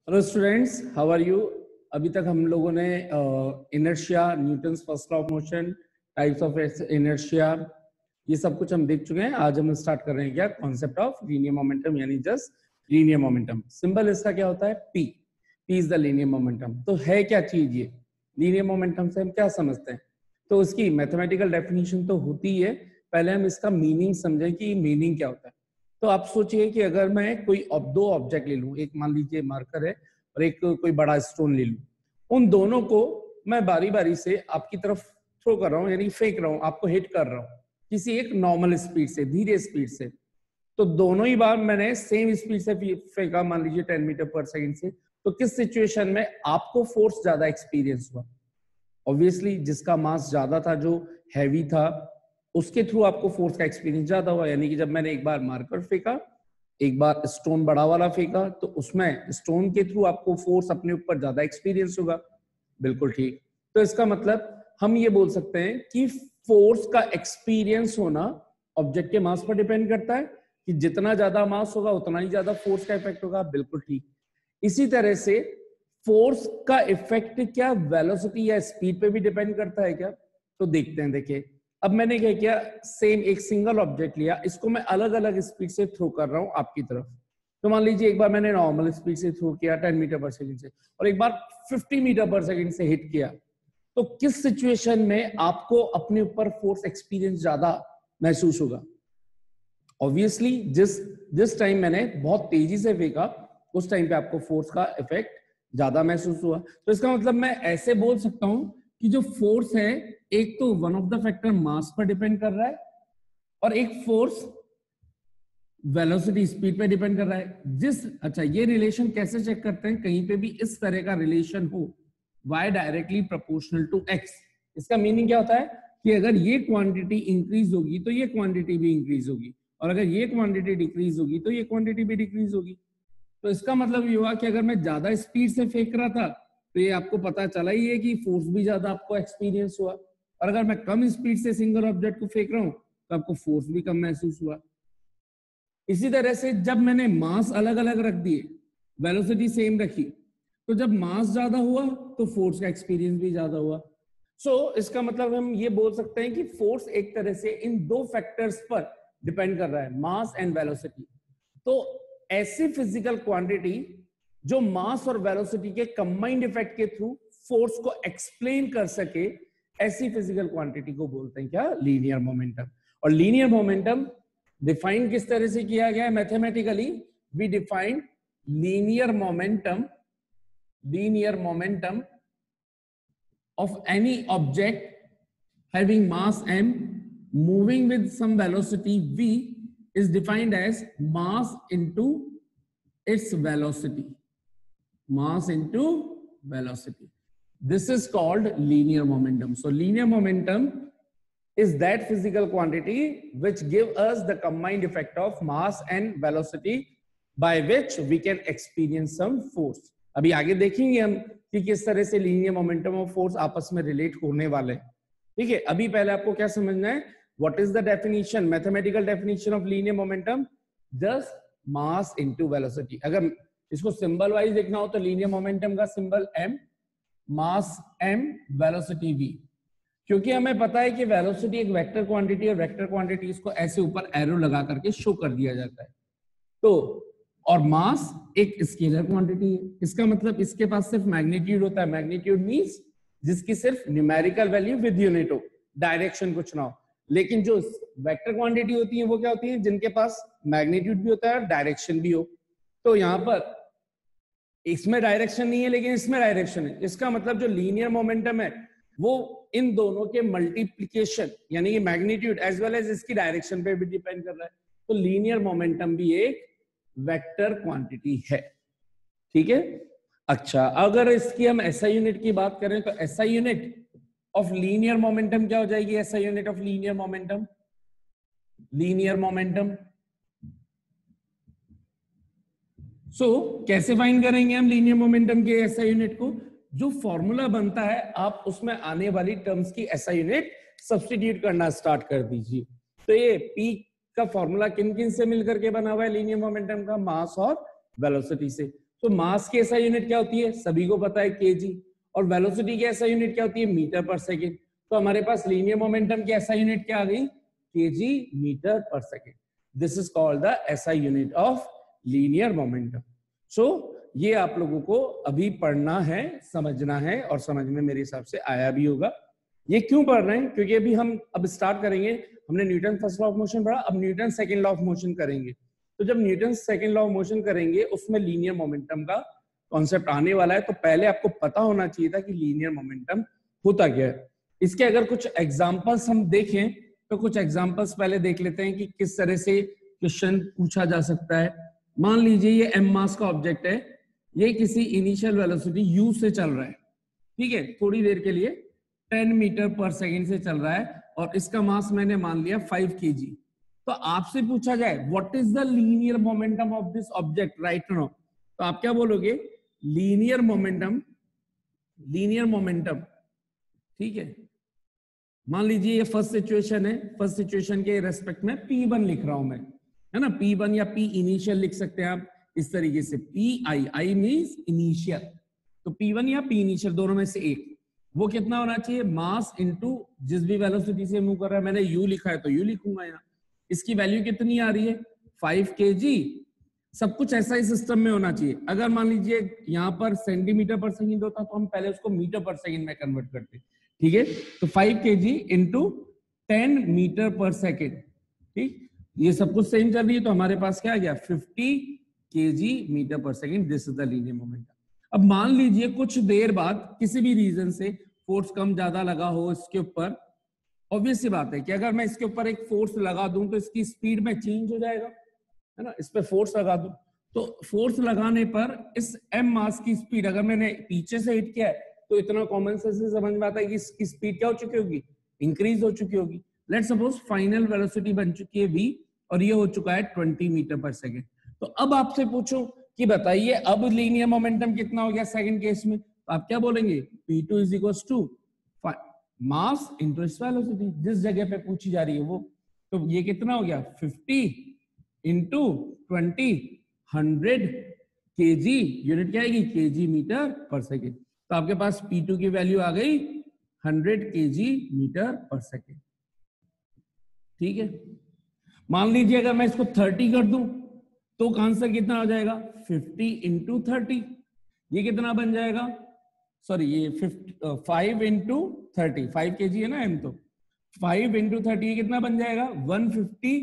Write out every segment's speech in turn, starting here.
Hello students, how are you. अभी तक हम लोगों ने inertia, Newton's first law of motion, types of inertia, ये सब कुछ हम देख चुके हैं। आज हम स्टार्ट कर रहे हैं क्या, कॉन्सेप्ट ऑफ लीनियर मोमेंटम, यानी जस्ट लीनियर मोमेंटम। सिंबल इसका क्या होता है, P. P is the linear momentum. तो है क्या चीज ये लीनियर मोमेंटम, से हम क्या समझते हैं? तो उसकी मैथमेटिकल डेफिनेशन तो होती है, पहले हम इसका मीनिंग समझें कि मीनिंग क्या होता है। तो आप सोचिए कि अगर मैं कोई दो ऑब्जेक्ट ले लूं, एक मान लीजिए मार्कर है और एक कोई बड़ा स्टोन ले लूं, उन दोनों को मैं बारी बारी से आपकी तरफ थ्रो कर रहा हूं, यानी फेंक रहा हूं, आपको हिट कर रहा हूं किसी एक नॉर्मल स्पीड से, धीरे स्पीड से। तो दोनों ही बार मैंने सेम स्पीड से फेंका, मान लीजिए 10 मीटर पर सेकंड से, तो किस सिचुएशन में आपको फोर्स ज्यादा एक्सपीरियंस हुआ? ऑब्वियसली जिसका मास ज्यादा था, जो हैवी था, उसके थ्रू आपको फोर्स का एक्सपीरियंस ज्यादा हुआ। यानी कि जब मैंने एक बार मार्कर फेंका, एक बार स्टोन बड़ा वाला फेंका, तो उसमें स्टोन के थ्रू आपको फोर्स अपने ऊपर ज्यादा एक्सपीरियंस होगा। बिल्कुल ठीक। तो इसका मतलब हम ये बोल सकते हैं कि फोर्स का एक्सपीरियंस होना ऑब्जेक्ट के मास पर डिपेंड करता है, कि जितना ज्यादा मास होगा उतना ही ज्यादा फोर्स का इफेक्ट होगा। बिल्कुल ठीक। इसी तरह से फोर्स का इफेक्ट क्या वेलोसिटी या स्पीड पे भी डिपेंड करता है क्या? तो देखते हैं। देखिए, अब मैंने क्या किया, सेम एक सिंगल ऑब्जेक्ट लिया, इसको मैं अलग अलग स्पीड से थ्रो कर रहा हूं आपकी तरफ। तो मान लीजिए एक बार मैंने नॉर्मल स्पीड से थ्रो किया 10 मीटर पर सेकंड से, और एक बार 50 मीटर पर सेकंड से हिट किया, तो किस सिचुएशन में आपको अपने ऊपर फोर्स एक्सपीरियंस ज्यादा महसूस होगा? ऑब्वियसली जिस टाइम मैंने बहुत तेजी से फेंका, उस टाइम पे आपको फोर्स का इफेक्ट ज्यादा महसूस हुआ। तो इसका मतलब मैं ऐसे बोल सकता हूं कि जो फोर्स है, एक तो वन ऑफ द फैक्टर मास पर डिपेंड कर रहा है, और एक फोर्स वेलोसिटी स्पीड पे डिपेंड कर रहा है। अच्छा, ये रिलेशन कैसे चेक करते हैं? कहीं पे भी इस तरह का रिलेशन हो, y directly proportional to x, इसका मीनिंग क्या होता है कि अगर ये क्वांटिटी इंक्रीज होगी तो ये क्वांटिटी भी इंक्रीज होगी, और अगर ये क्वांटिटी डिक्रीज होगी तो ये क्वांटिटी भी डिक्रीज होगी। तो इसका मतलब ये हुआ कि अगर मैं ज्यादा स्पीड से फेंक रहा था, तो ये आपको पता चला ही है कि फोर्स भी ज्यादा आपको एक्सपीरियंस हुआ, और अगर मैं कम स्पीड से सिंगल ऑब्जेक्ट को फेंक रहा हूं तो आपको फोर्स भी कम महसूस हुआ। इसी तरह से जब मैंने मास अलग अलग रख दिए, वेलोसिटी सेम रखी, तो जब मास ज्यादा हुआ तो फोर्स का एक्सपीरियंस भी ज्यादा हुआ। इसका मतलब हम ये बोल सकते हैं कि फोर्स एक तरह से इन दो फैक्टर्स पर डिपेंड कर रहा है, मास एंड वेलोसिटी। तो ऐसी फिजिकल क्वांटिटी जो मास और वेलोसिटी के कंबाइंड इफेक्ट के थ्रू फोर्स को एक्सप्लेन कर सके, ऐसी फिजिकल क्वांटिटी को बोलते हैं क्या, लीनियर मोमेंटम। और लीनियर मोमेंटम डिफाइन किस तरह से किया गया है mathematically? We define linear momentum of any object having mass m moving with some velocity v is defined as mass into its velocity. Mass into velocity. This is called linear momentum. So linear momentum is that physical quantity which give us the combined effect of mass and velocity by which we can experience some force. अभी आगे देखेंगे हम कि किस तरह से linear momentum और force आपस में रिलेट होने वाले हैं। ठीक है, अभी पहले आपको क्या समझना है, what is the definition, mathematical definition of linear momentum? Just mass into velocity. अगर इसको सिंबल वाइज देखना हो तो लीनियर मोमेंटम का सिंबल m, मास m, वेलोसिटी v। क्योंकि हमें पता है कि वेलोसिटी एक वेक्टर क्वांटिटी है, वेक्टर क्वांटिटी इसको ऐसे ऊपर एरो लगा करके शो कर दिया जाता है। तो और मास एक स्केलर क्वांटिटी है, इसका मतलब इसके पास सिर्फ मैग्नीट्यूड होता है। मैग्नीट्यूड मींस जिसकी सिर्फ न्यूमेरिकल वैल्यू विद यूनिट हो, डायरेक्शन कुछ ना हो। लेकिन जो वेक्टर क्वांटिटी होती है वो क्या होती है, जिनके पास मैग्नीट्यूड भी होता है और डायरेक्शन भी हो। तो यहां पर इसमें डायरेक्शन नहीं है लेकिन इसमें डायरेक्शन है। इसका मतलब जो लीनियर मोमेंटम है वो इन दोनों के मल्टीप्लीकेशन, यानी कि मैग्नीट्यूड एज वेल एज इसकी डायरेक्शन पे भी डिपेंड कर रहा है। तो लीनियर मोमेंटम भी एक वेक्टर क्वांटिटी है। ठीक है। अच्छा, अगर इसकी हम एसआई यूनिट की बात करें तो SI unit of linear momentum क्या हो जाएगी? SI unit of linear momentum, कैसे फाइंड करेंगे हम लीनियर मोमेंटम के एसआई यूनिट को? जो फॉर्मूला बनता है आप उसमें आने वाली टर्म्स की एसआई यूनिट सब्स्टिट्यूट करना स्टार्ट कर दीजिए। तो ये पी का फॉर्मूला किन किन से मिलकर के बना हुआ है लीनियर मोमेंटम का? मास और वेलोसिटी से। तो मास की एसआई यूनिट क्या होती है, सभी को पता है, केजी, और वेलोसिटी की एसआई यूनिट क्या होती है, मीटर पर सेकेंड। तो हमारे पास लीनियर मोमेंटम की एसआई यूनिट क्या आ गई, केजी मीटर पर second. This is called the SI unit of linear momentum. So ये आप लोगों को अभी पढ़ना है, समझना है, और समझ में मेरे हिसाब से आया भी होगा। ये क्यों पढ़ रहे हैं, क्योंकि अभी हम अब स्टार्ट करेंगे, हमने Newton first law of motion पढ़ा, अब Newton second law of motion करेंगे। तो जब Newton second law of motion करेंगे उसमें लीनियर मोमेंटम का कॉन्सेप्ट आने वाला है। तो पहले आपको पता होना चाहिए था कि लीनियर मोमेंटम होता क्या है। इसके अगर कुछ एग्जांपल्स हम देखें तो कुछ एग्जांपल्स पहले देख लेते हैं कि किस तरह से क्वेश्चन पूछा जा सकता है। मान लीजिए ये m मास का ऑब्जेक्ट है, ये किसी इनिशियल वेलोसिटी u से चल रहा है, ठीक है, थोड़ी देर के लिए 10 मीटर पर सेकेंड से चल रहा है, और इसका मास मैंने मान लिया 5 kg। तो आपसे पूछा जाए what is the linear momentum of this object right now, तो आप क्या बोलोगे, लीनियर मोमेंटम, लीनियर मोमेंटम, ठीक है। मान लीजिए ये फर्स्ट सिचुएशन है, फर्स्ट सिचुएशन के रेस्पेक्ट में P1 लिख रहा हूं मैं, है ना, P1 या P इनिशियल लिख सकते हैं आप इस तरीके से, I मींस इनिशियल, तो P1 या P इनिशियल दोनों में से एक, वो कितना होना चाहिए, मास इनटू जिस भी वेलोसिटी से मूव कर रहा है, मैंने u लिखा है तो u लिखूंगा यहाँ, इसकी वैल्यू कितनी आ रही है 5 kg। सब कुछ ऐसा ही सिस्टम में होना चाहिए। अगर मान लीजिए यहाँ पर सेंटीमीटर पर सेकंड होता तो हम पहले उसको मीटर पर सेकंड में कन्वर्ट करते, ठीक है। तो 5 kg इंटू 10 मीटर पर सेकेंड, ठीक, ये सब कुछ सेम चल रही है, तो हमारे पास क्या आ गया 50 kg मीटर पर second. This is the linear momentum. अब मान लीजिए कुछ देर बाद किसी भी रीजन से फोर्स कम ज्यादा लगा हो इसके ऊपर, ऑब्वियस सी बात है कि अगर मैं इसके ऊपर एक फोर्स लगा दूं तो इसकी स्पीड में चेंज हो जाएगा, है ना, इस पे फोर्स लगा दूं, तो फोर्स लगाने पर इस m मास की स्पीड अगर मैंने पीछे से हिट किया है तो इतना कॉमन सेंस से समझ में आता है कि इसकी स्पीड क्या हो चुकी होगी, इंक्रीज हो चुकी होगी। लेट्स सपोज फाइनल वेलोसिटी बन चुकी है v और ये हो चुका है 20 मीटर पर सेकेंड। तो अब आपसे पूछो कि बताइए अब लीनियर मोमेंटम कितना हो गया सेकंड केस में, तो आप क्या बोलेंगे, P2 is equal to mass into इस वेलोसिटी, जिस जगह पे पूछी जा रही है वो। तो ये कितना हो गया 50 इंटू 20 100 kg, यूनिट क्या आएगी kg मीटर पर सेकेंड। तो आपके पास P2 की वैल्यू आ गई 100 kg मीटर पर सेकेंड, ठीक है। मान लीजिए अगर मैं इसको 30 कर दूं तो आंसर कितना हो जाएगा 50 इंटू 30, ये कितना बन जाएगा, सॉरी ये 5 इंटू 30, 5 kg है ना m, तो 5 इंटू 30 ये कितना बन जाएगा 150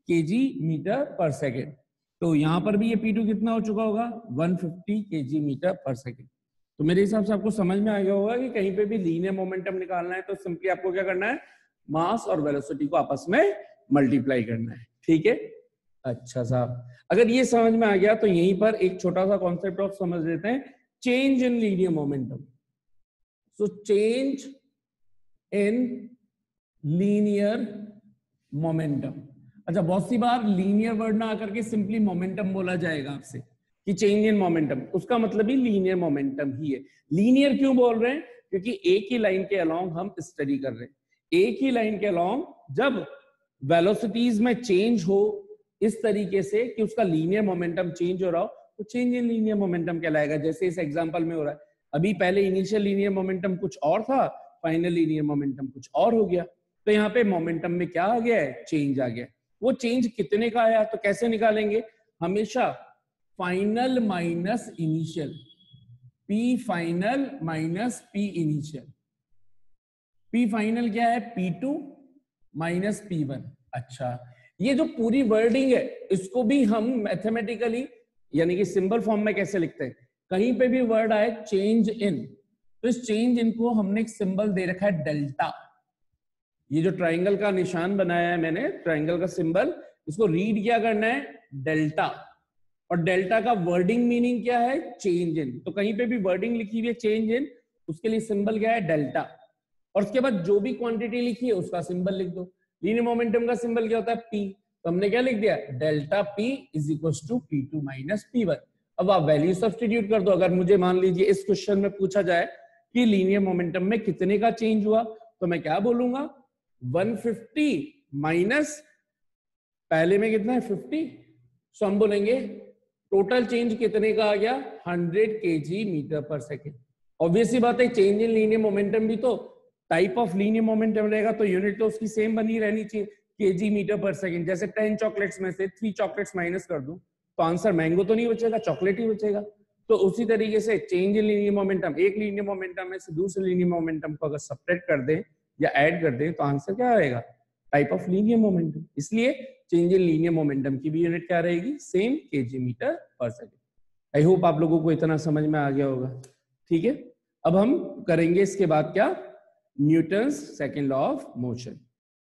kg मीटर पर सेकेंड। तो यहां पर भी ये P2 कितना हो चुका होगा 150 kg मीटर पर सेकेंड। तो मेरे हिसाब से आपको समझ में आ गया होगा कि कहीं पे भी लीनियर मोमेंटम निकालना है तो सिंपली आपको क्या करना है, मास और वेलोसिटी को आपस में मल्टीप्लाई करना है, ठीक है। अच्छा साहब, अगर ये समझ में आ गया तो यहीं पर एक छोटा सा कॉन्सेप्ट ऑफ समझ लेते हैं, change in linear momentum. So change in linear momentum. अच्छा, बहुत सी बार लीनियर वर्ड ना आकर के सिंपली मोमेंटम बोला जाएगा आपसे कि चेंज इन मोमेंटम, उसका मतलब ही लीनियर मोमेंटम ही है। लीनियर क्यों बोल रहे हैं, क्योंकि एक ही लाइन के अलोंग हम स्टडी कर रहे हैं, एक ही लाइन के अलोंग जब वेलोसिटीज में चेंज हो इस तरीके से कि उसका लीनियर मोमेंटम चेंज हो रहा हो तो चेंज इन लीनियर मोमेंटम कहलाएगा। जैसे इस एग्जांपल में हो रहा है, अभी पहले इनिशियल लीनियर मोमेंटम कुछ और था, फाइनल लीनियर मोमेंटम कुछ और हो गया, तो यहाँ पे मोमेंटम में क्या आ गया है, चेंज आ गया। वो चेंज कितने का आया तो कैसे निकालेंगे, हमेशा final minus initial, P final minus P initial. P final क्या है P2 माइनस P1। अच्छा, ये जो पूरी वर्डिंग है इसको भी हम मैथमेटिकली यानी कि सिंबल फॉर्म में कैसे लिखते हैं, कहीं पे भी वर्ड आए चेंज इन, तो इस चेंज इन को हमने एक सिंबल दे रखा है डेल्टा। ये जो ट्राइंगल का निशान बनाया है मैंने, ट्राइंगल का सिंबल, इसको रीड क्या करना है, डेल्टा। और डेल्टा का वर्डिंग मीनिंग क्या है, चेंज इन। तो कहीं पे भी वर्डिंग लिखी हुई है चेंज इन, उसके लिए सिंबल क्या है, डेल्टा। और उसके बाद जो भी क्वांटिटी लिखी है उसका सिंबल लिख दो। लीनियर मोमेंटम का सिंबल क्या होता है, P, तो हमने क्या लिख दिया, delta P is equal to P2 minus P1। अब आप वैल्यू सब्स्टिट्यूट कर दो। अगर मुझे मान लीजिए इस क्वेश्चन में पूछा जाए कि लीनियर मोमेंटम में कितने का चेंज हुआ, तो मैं क्या बोलूंगा, 150 माइनस पहले में कितना है 50, सो हम बोलेंगे टोटल चेंज कितने का आ गया 100 kg मीटर पर सेकेंड। ऑब्वियसली बात है चेंज इन लीनियर मोमेंटम भी तो टाइप ऑफ लीनियर मोमेंटम रहेगा तो यूनिट तो उसकी सेम बनी रहनी चाहिए केजी मीटर पर सेकेंड। जैसे 10 चॉकलेट्स में से 3 चॉकलेट्स माइनस कर दूं तो आंसर मैंगो तो नहीं बचेगा, चॉकलेट ही बचेगा। तो उसी तरीके से चेंज इन लीनियर मोमेंटम, एक लीनियर मोमेंटम में से दूसरे लीनियर मोमेंटम को अगर सब्ट्रैक्ट कर दें या ऐड कर दें तो आंसर क्या आएगा टाइप ऑफ लीनियर मोमेंटम। इसलिए चेंज इन लीनियर मोमेंटम की भी यूनिट क्या रहेगी सेम केजी मीटर पर सेकेंड। आई होप आप लोगों को इतना समझ में आ गया होगा। ठीक है, अब हम करेंगे इसके बाद क्या Newton's second law of motion.